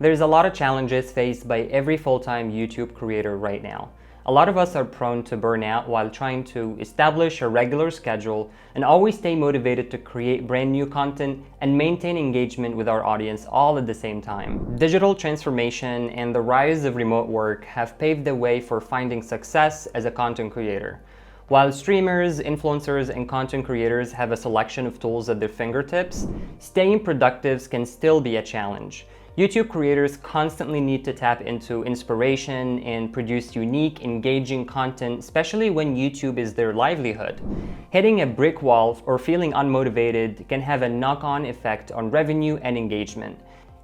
There's a lot of challenges faced by every full-time YouTube creator right now. A lot of us are prone to burnout while trying to establish a regular schedule and always stay motivated to create brand new content and maintain engagement with our audience all at the same time. Digital transformation and the rise of remote work have paved the way for finding success as a content creator. While streamers, influencers, and content creators have a selection of tools at their fingertips, staying productive can still be a challenge. YouTube creators constantly need to tap into inspiration and produce unique, engaging content, especially when YouTube is their livelihood. Hitting a brick wall or feeling unmotivated can have a knock-on effect on revenue and engagement.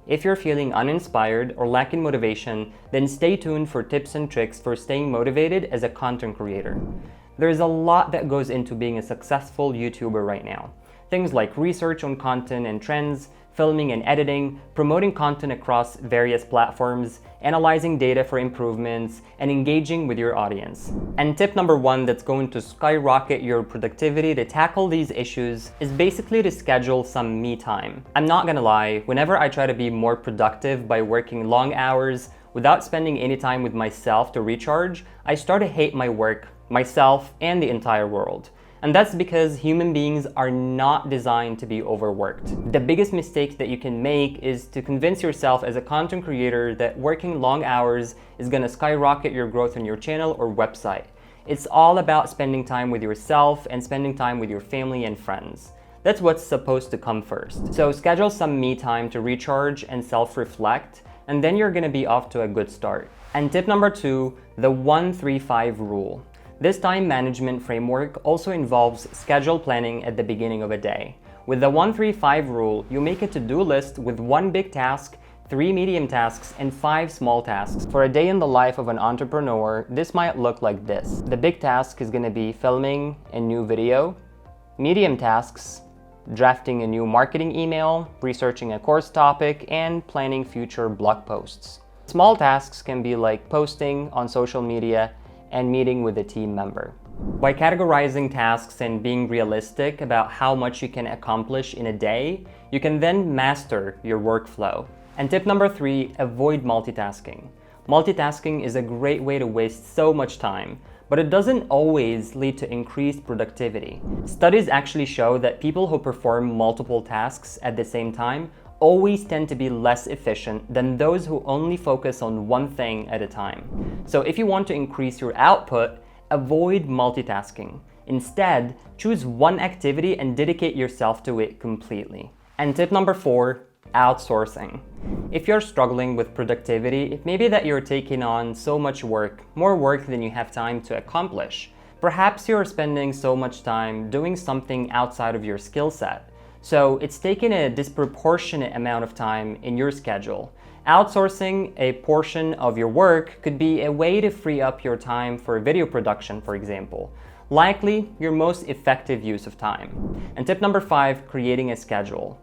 If you're feeling uninspired or lacking motivation, then stay tuned for tips and tricks for staying motivated as a content creator. There's a lot that goes into being a successful YouTuber right now. Things like research on content and trends, filming and editing, promoting content across various platforms, analyzing data for improvements, and engaging with your audience. And tip number one that's going to skyrocket your productivity to tackle these issues is basically to schedule some me time. I'm not gonna lie, whenever I try to be more productive by working long hours without spending any time with myself to recharge, I start to hate my work, myself, and the entire world. And that's because human beings are not designed to be overworked. The biggest mistake that you can make is to convince yourself as a content creator that working long hours is gonna skyrocket your growth on your channel or website. It's all about spending time with yourself and spending time with your family and friends. That's what's supposed to come first. So schedule some me time to recharge and self-reflect, and then you're gonna be off to a good start. And tip number two, the 1-3-5 rule. This time management framework also involves schedule planning at the beginning of a day. With the 1-3-5 rule, you make a to-do list with 1 big task, 3 medium tasks, and 5 small tasks. For a day in the life of an entrepreneur, this might look like this. The big task is gonna be filming a new video. Medium tasks, drafting a new marketing email, researching a course topic, and planning future blog posts. Small tasks can be like posting on social media and meeting with a team member. By categorizing tasks and being realistic about how much you can accomplish in a day, you can then master your workflow. And tip number 3, avoid multitasking. Multitasking is a great way to waste so much time, but it doesn't always lead to increased productivity. Studies actually show that people who perform multiple tasks at the same time always tend to be less efficient than those who only focus on one thing at a time. So if you want to increase your output, avoid multitasking. Instead, choose one activity and dedicate yourself to it completely. And tip number 4, outsourcing. If you're struggling with productivity, it may be that you're taking on so much work, more work than you have time to accomplish. Perhaps you're spending so much time doing something outside of your skill set. So it's taking a disproportionate amount of time in your schedule. Outsourcing a portion of your work could be a way to free up your time for video production, for example. Likely your most effective use of time. And tip number 5, creating a schedule.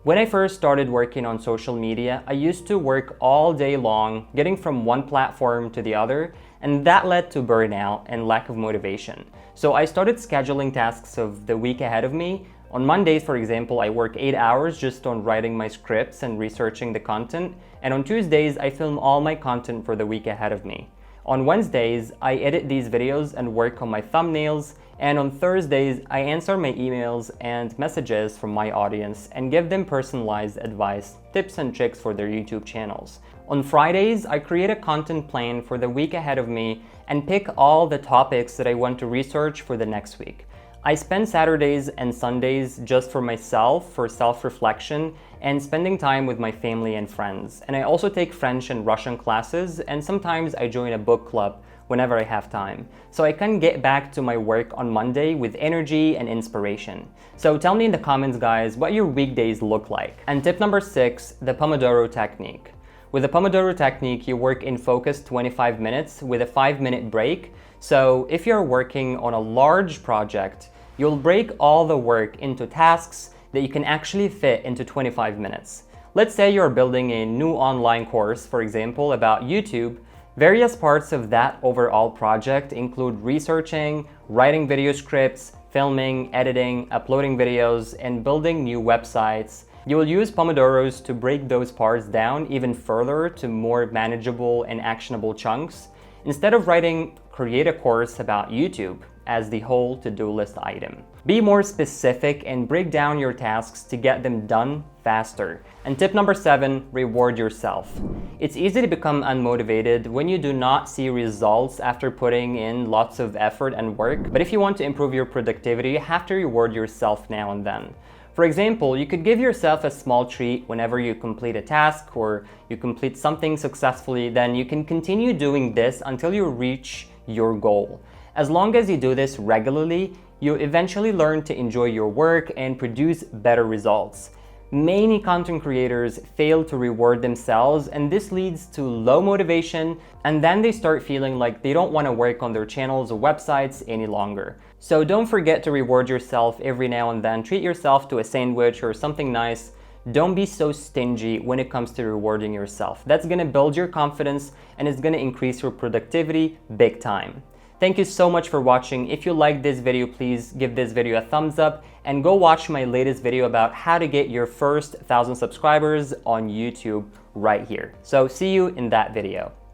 When I first started working on social media, I used to work all day long, getting from one platform to the other, and that led to burnout and lack of motivation. So I started scheduling tasks of the week ahead of me. On Mondays, for example, I work 8 hours just on writing my scripts and researching the content, and on Tuesdays, I film all my content for the week ahead of me. On Wednesdays, I edit these videos and work on my thumbnails, and on Thursdays, I answer my emails and messages from my audience and give them personalized advice, tips and tricks for their YouTube channels. On Fridays, I create a content plan for the week ahead of me and pick all the topics that I want to research for the next week. I spend Saturdays and Sundays just for myself, for self-reflection, and spending time with my family and friends. And I also take French and Russian classes, and sometimes I join a book club whenever I have time. So I can get back to my work on Monday with energy and inspiration. So tell me in the comments, guys, what your weekdays look like. And tip number 6, the Pomodoro Technique. With the Pomodoro Technique, you work in focus 25 minutes with a 5-minute break. So if you're working on a large project, you'll break all the work into tasks that you can actually fit into 25 minutes. Let's say you're building a new online course, for example, about YouTube. Various parts of that overall project include researching, writing video scripts, filming, editing, uploading videos, and building new websites. You will use Pomodoros to break those parts down even further to more manageable and actionable chunks, instead of writing "create a course about YouTube" as the whole to-do list item. Be more specific and break down your tasks to get them done faster. And tip number 7, reward yourself. It's easy to become unmotivated when you do not see results after putting in lots of effort and work. But if you want to improve your productivity, you have to reward yourself now and then. For example, you could give yourself a small treat whenever you complete a task or you complete something successfully. Then you can continue doing this until you reach your goal. As long as you do this regularly, you'll eventually learn to enjoy your work and produce better results. Many content creators fail to reward themselves, and this leads to low motivation, and then they start feeling like they don't want to work on their channels or websites any longer. So don't forget to reward yourself every now and then. Treat yourself to a sandwich or something nice. Don't be so stingy when it comes to rewarding yourself. That's going to build your confidence and it's going to increase your productivity big time. Thank you so much for watching. If you liked this video, please give this video a thumbs up and go watch my latest video about how to get your first 1,000 subscribers on YouTube right here. So see you in that video.